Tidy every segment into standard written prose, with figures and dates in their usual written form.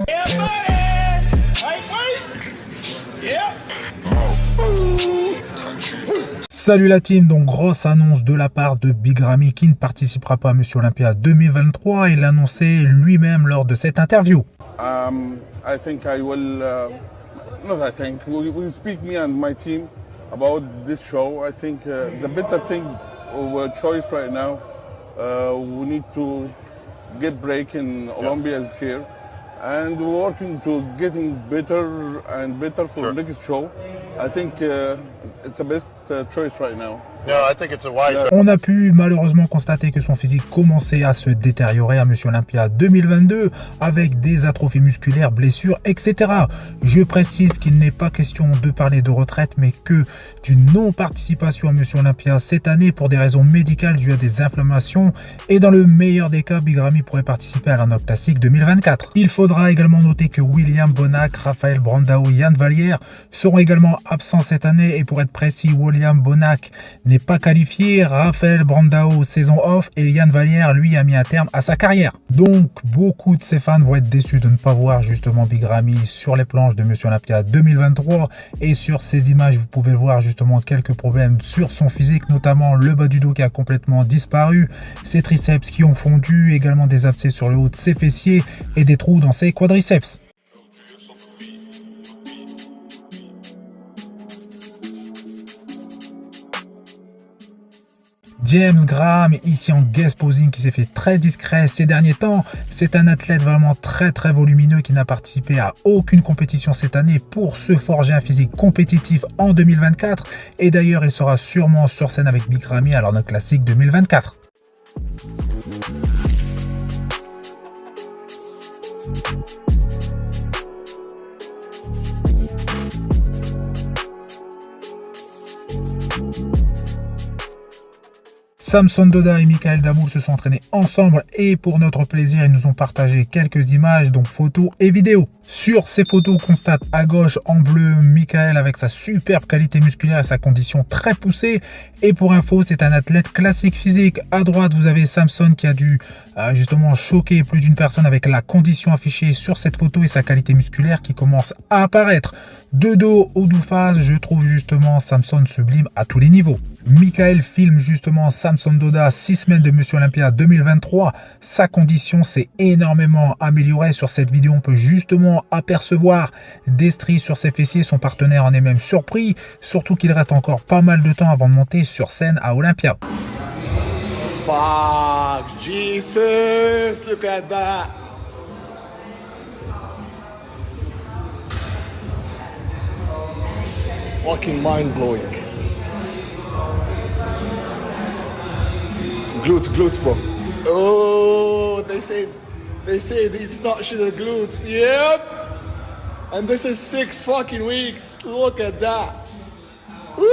Yeah, buddy. Lightweight. Yeah. Salut la team, donc grosse annonce de la part de Big Ramy qui ne participera pas à Monsieur Olympia 2023. Il l'a annoncé lui-même lors de cette interview. I think I will, not I think, we'll speak me and my team about this show. I think the better thing of choice right now, we need to get break in Olympia is here. And we're working to getting better and better for the next show. I think it's the best choice right now. No, I think it's a wise. On a pu malheureusement constater que son physique commençait à se détériorer à Monsieur Olympia 2022 avec des atrophies musculaires, blessures, etc. Je précise qu'il n'est pas question de parler de retraite, mais que d'une non-participation à Monsieur Olympia cette année pour des raisons médicales dues à des inflammations. Et dans le meilleur des cas, Big Ramy pourrait participer à l'Arnold Classic 2024. Il faudra également noter que William Bonac, Raphaël Brandao et Yann Vallière seront également absents cette année. Et pour être précis, William Bonac n'est pas qualifié, Raphaël Brandao saison off et Yann Vallière lui a mis un terme à sa carrière. Donc beaucoup de ses fans vont être déçus de ne pas voir justement Big Ramy sur les planches de Monsieur Olympia 2023. Et sur ces images vous pouvez voir justement quelques problèmes sur son physique, notamment le bas du dos qui a complètement disparu, ses triceps qui ont fondu, également des abcès sur le haut de ses fessiers et des trous dans ses quadriceps. James Graham, ici en guest posing, qui s'est fait très discret ces derniers temps. C'est un athlète vraiment très volumineux qui n'a participé à aucune compétition cette année pour se forger un physique compétitif en 2024. Et d'ailleurs, il sera sûrement sur scène avec Big Ramy à l'Arnold Classic 2024. Samson Dauda et Michael Daboul se sont entraînés ensemble et pour notre plaisir, ils nous ont partagé quelques images, donc photos et vidéos. Sur ces photos, on constate à gauche en bleu Michael avec sa superbe qualité musculaire et sa condition très poussée. Et pour info, c'est un athlète classique physique. À droite, vous avez Samson qui a dû justement choquer plus d'une personne avec la condition affichée sur cette photo et sa qualité musculaire qui commence à apparaître. De dos ou de face, je trouve justement Samson sublime à tous les niveaux. Michael filme justement Samson Dauda 6 semaines de Monsieur Olympia 2023. Sa condition s'est énormément améliorée. Sur cette vidéo, on peut justement apercevoir des stries sur ses fessiers. Son partenaire en est même surpris, surtout qu'il reste encore pas mal de temps avant de monter sur scène à Olympia. Fuck, Jesus, look at that. Fucking mind-blowing. Glutes, bro. Oh, they say it's not shit the glutes. Yep. And this is 6 fucking weeks. Look at that. Woo!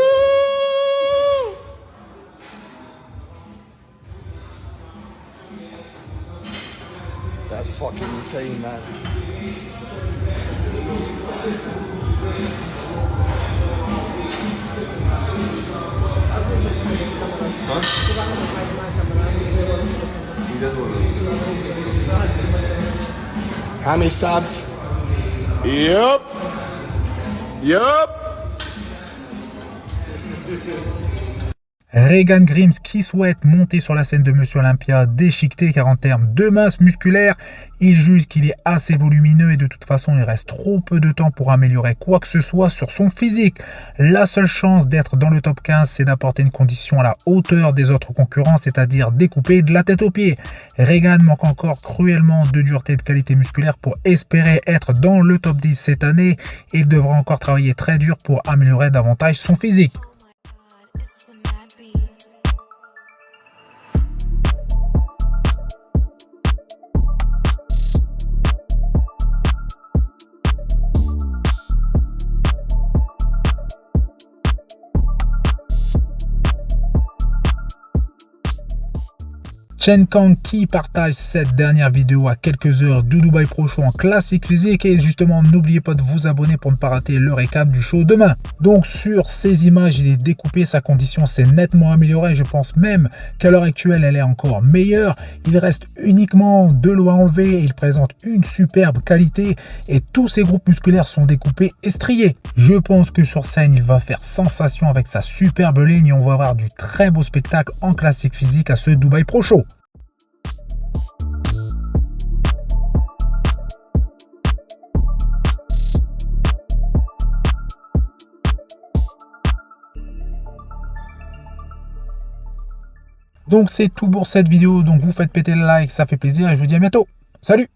That's fucking insane, man. How many subs? Yep. Regan Grimes qui souhaite monter sur la scène de Monsieur Olympia déchiqueté car en termes de masse musculaire, il juge qu'il est assez volumineux et de toute façon il reste trop peu de temps pour améliorer quoi que ce soit sur son physique. La seule chance d'être dans le top 15 c'est d'apporter une condition à la hauteur des autres concurrents, c'est-à-dire découper de la tête aux pieds. Regan manque encore cruellement de dureté et de qualité musculaire pour espérer être dans le top 10 cette année et il devra encore travailler très dur pour améliorer davantage son physique. Chen Kang qui partage cette dernière vidéo à quelques heures du Dubaï Pro Show en classique physique. Et justement, n'oubliez pas de vous abonner pour ne pas rater le récap du show demain. Donc sur ces images, il est découpé, sa condition s'est nettement améliorée. Je pense même qu'à l'heure actuelle, elle est encore meilleure. Il reste uniquement de l'eau à enlever. Il présente une superbe qualité et tous ses groupes musculaires sont découpés et striés. Je pense que sur scène, il va faire sensation avec sa superbe ligne et on va avoir du très beau spectacle en classique physique à ce Dubaï Pro Show. Donc c'est tout pour cette vidéo, donc vous faites péter le like, ça fait plaisir et je vous dis à bientôt. Salut!